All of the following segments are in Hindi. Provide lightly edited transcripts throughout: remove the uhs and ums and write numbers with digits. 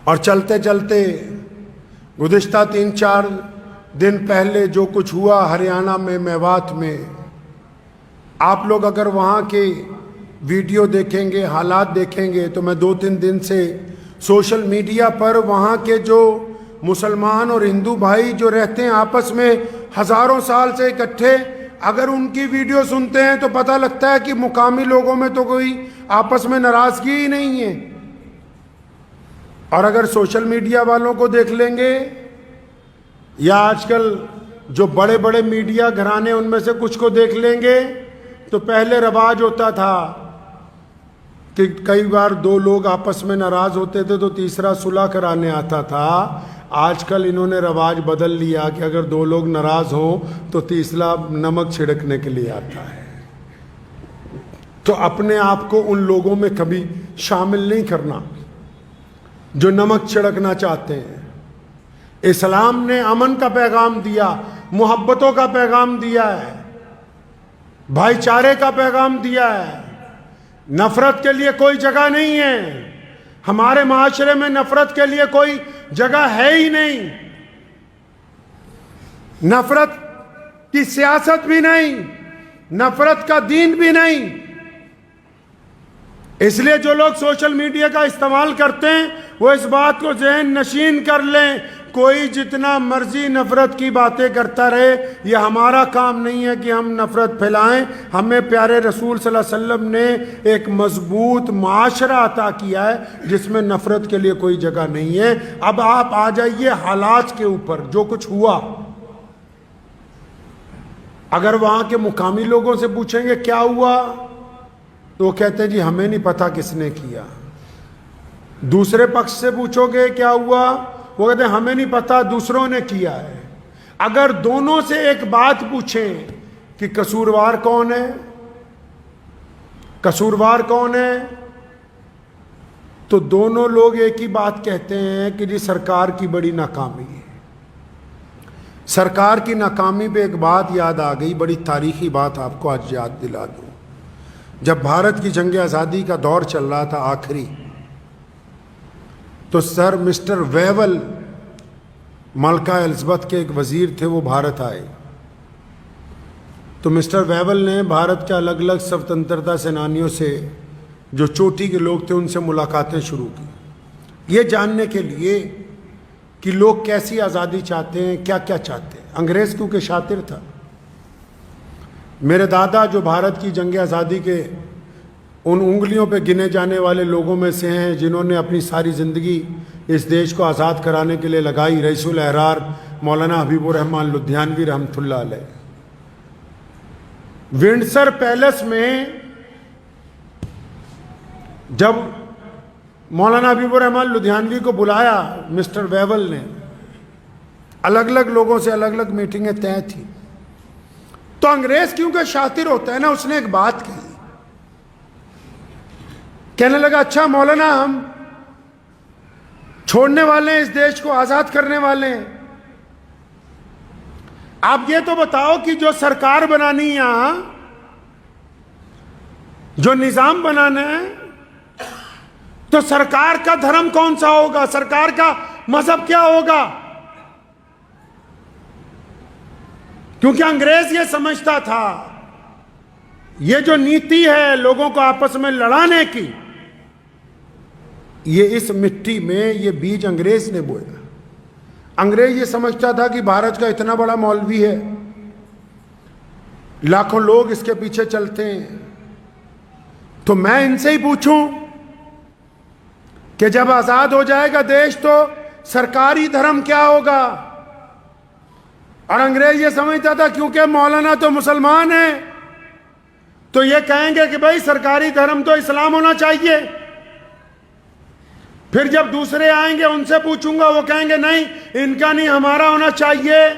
और चलते चलते गुज़िश्ता 3-4 दिन पहले जो कुछ हुआ हरियाणा में, मेवात में, आप लोग अगर वहाँ के वीडियो देखेंगे, हालात देखेंगे, तो मैं 2-3 दिन से सोशल मीडिया पर वहाँ के जो मुसलमान और हिंदू भाई जो रहते हैं आपस में हज़ारों साल से इकट्ठे, अगर उनकी वीडियो सुनते हैं तो पता लगता है कि मुकामी लोगों में तो कोई आपस में नाराज़गी ही नहीं है। और अगर सोशल मीडिया वालों को देख लेंगे या आजकल जो बड़े बड़े मीडिया घराने उनमें से कुछ को देख लेंगे, तो पहले रवाज होता था कि कई बार 2 लोग आपस में नाराज़ होते थे तो तीसरा सुलह कराने आता था। आजकल इन्होंने रवाज बदल लिया कि अगर 2 लोग नाराज़ हों तो तीसरा नमक छिड़कने के लिए आता है। तो अपने आप को उन लोगों में कभी शामिल नहीं करना जो नमक छिड़कना चाहते हैं। इस्लाम ने अमन का पैगाम दिया, मोहब्बतों का पैगाम दिया है, भाईचारे का पैगाम दिया है। नफरत के लिए कोई जगह नहीं है। हमारे माशरे में नफरत के लिए कोई जगह है ही नहीं। नफरत की सियासत भी नहीं, नफरत का दीन भी नहीं। इसलिए जो लोग सोशल मीडिया का इस्तेमाल करते हैं वो इस बात को ज़हन नशीन कर लें, कोई जितना मर्जी नफरत की बातें करता रहे, यह हमारा काम नहीं है कि हम नफरत फैलाएं। हमें प्यारे रसूल सल्लल्लाहु अलैहि वसल्लम ने एक मजबूत माशरा अता किया है जिसमें नफरत के लिए कोई जगह नहीं है। अब आप आ जाइए हालात के ऊपर, जो कुछ हुआ। अगर वहां के मुकामी लोगों से पूछेंगे क्या हुआ, तो वो कहते हैं जी हमें नहीं पता किसने किया। दूसरे पक्ष से पूछोगे क्या हुआ, वो कहते हैं हमें नहीं पता, दूसरों ने किया है। अगर दोनों से एक बात पूछें कि कसूरवार कौन है, कसूरवार कौन है, तो दोनों लोग एक ही बात कहते हैं कि जी सरकार की बड़ी नाकामी है। सरकार की नाकामी पे एक बात याद आ गई, बड़ी तारीखी बात आपको आज याद दिला दूं। जब भारत की जंग आज़ादी का दौर चल रहा था आखिरी, तो सर मिस्टर वेवल, मलका एलिज़ाबेथ के एक वज़ीर थे, वो भारत आए। तो मिस्टर वेवल ने भारत के अलग अलग स्वतंत्रता सेनानियों से, जो चोटी के लोग थे, उनसे मुलाकातें शुरू की, ये जानने के लिए कि लोग कैसी आज़ादी चाहते हैं, क्या क्या चाहते हैं। अंग्रेज़ क्योंकि शातिर था। मेरे दादा जो भारत की जंग आज़ादी के उन उंगलियों पे गिने जाने वाले लोगों में से हैं जिन्होंने अपनी सारी ज़िंदगी इस देश को आज़ाद कराने के लिए लगाई, रईसुल अहरार मौलाना हबीबुर रहमान लुधियानवी रहमतुल्लाह अलैह। विंडसर पैलेस में जब मौलाना हबीबुर रहमान लुधियानवी को बुलाया मिस्टर वेवल ने, अलग अलग लोगों से अलग अलग मीटिंगें तय थी। तो अंग्रेज क्योंकि शातिर होता है ना, उसने एक बात की, कहने लगा अच्छा मौलाना हम छोड़ने वाले हैं, इस देश को आजाद करने वाले हैं, आप ये तो बताओ कि जो सरकार बनानी है यहां, जो निजाम बनाना है, तो सरकार का धर्म कौन सा होगा, सरकार का मजहब क्या होगा। क्योंकि अंग्रेज ये समझता था ये जो नीति है लोगों को आपस में लड़ाने की, ये इस मिट्टी में ये बीज अंग्रेज ने बोया। अंग्रेज ये समझता था कि भारत का इतना बड़ा मौलवी है, लाखों लोग इसके पीछे चलते हैं, तो मैं इनसे ही पूछूं कि जब आजाद हो जाएगा देश तो सरकारी धर्म क्या होगा। और अंग्रेज ये समझता था क्योंकि मौलाना तो मुसलमान है, तो ये कहेंगे कि भाई सरकारी धर्म तो इस्लाम होना चाहिए। फिर जब दूसरे आएंगे उनसे पूछूंगा, वो कहेंगे नहीं इनका नहीं हमारा होना चाहिए।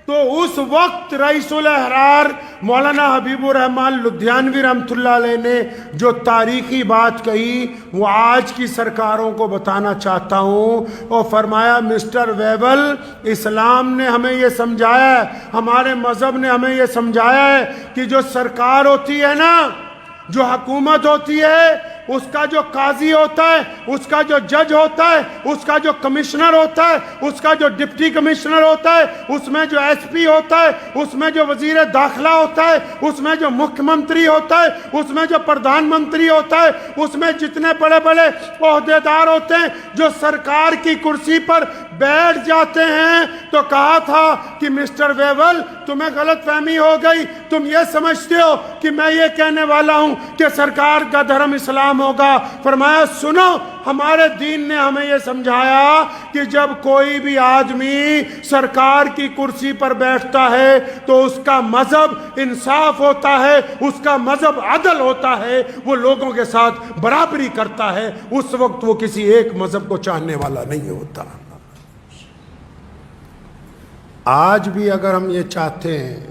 तो उस वक्त रईसुल अहरार मौलाना हबीबुर रहमान लुधियानवी रहमतुल्लाह अलैह ने जो तारीखी बात कही, वो आज की सरकारों को बताना चाहता हूँ। और फरमाया मिस्टर वेवल, इस्लाम ने हमें ये समझाया है, हमारे मज़हब ने हमें ये समझाया है कि जो सरकार होती है ना, जो हुकूमत होती है, उसका जो काजी होता है, उसका जो जज होता है, उसका जो कमिश्नर होता है, उसका जो डिप्टी कमिश्नर होता है, उसमें जो एसपी होता है, उसमें जो वजीर दाखिला होता है, उसमें जो मुख्यमंत्री होता है, उसमें जो प्रधानमंत्री होता है, उसमें जितने बड़े बड़े ओहदेदार होते हैं जो सरकार की कुर्सी पर बैठ जाते हैं, तो कहा था कि मिस्टर वेवल तुम्हें गलतफहमी हो गई, तुम ये समझते हो कि मैं ये कहने वाला हूं कि सरकार का धर्म इस्लाम होगा। फरमाया सुनो, हमारे दीन ने हमें यह समझाया कि जब कोई भी आदमी सरकार की कुर्सी पर बैठता है तो उसका मजहब इंसाफ होता है, उसका मजहब अदल होता है, वो लोगों के साथ बराबरी करता है, उस वक्त वो किसी एक मजहब को चाहने वाला नहीं होता। आज भी अगर हम ये चाहते हैं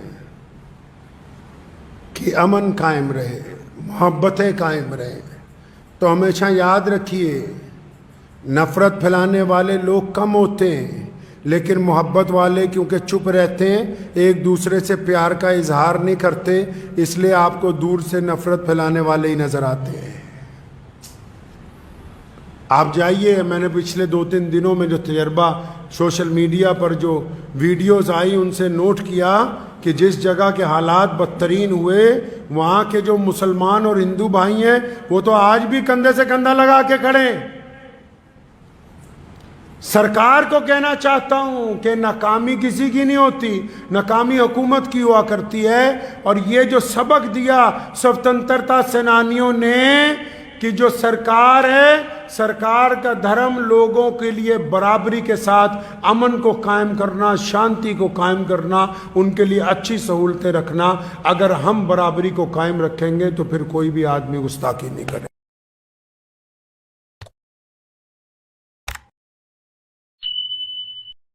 कि अमन कायम रहे, मोहब्बतें कायम रहें, तो हमेशा याद रखिए नफ़रत फैलाने वाले लोग कम होते हैं, लेकिन मोहब्बत वाले क्योंकि चुप रहते हैं, एक दूसरे से प्यार का इजहार नहीं करते, इसलिए आपको दूर से नफ़रत फैलाने वाले ही नज़र आते हैं। आप जाइए, मैंने पिछले 2-3 दिनों में जो तजर्बा सोशल मीडिया पर जो वीडियोस आई उनसे नोट किया कि जिस जगह के हालात बदतरीन हुए, वहाँ के जो मुसलमान और हिंदू भाई हैं वो तो आज भी कंधे से कंधा लगा के खड़े हैं। सरकार को कहना चाहता हूं कि नाकामी किसी की नहीं होती, नाकामी हुकूमत की हुआ करती है। और ये जो सबक दिया स्वतंत्रता सेनानियों ने कि जो सरकार है, सरकार का धर्म लोगों के लिए बराबरी के साथ अमन को कायम करना, शांति को कायम करना, उनके लिए अच्छी सहूलतें रखना, अगर हम बराबरी को कायम रखेंगे तो फिर कोई भी आदमी गुस्ताखी नहीं करेगा।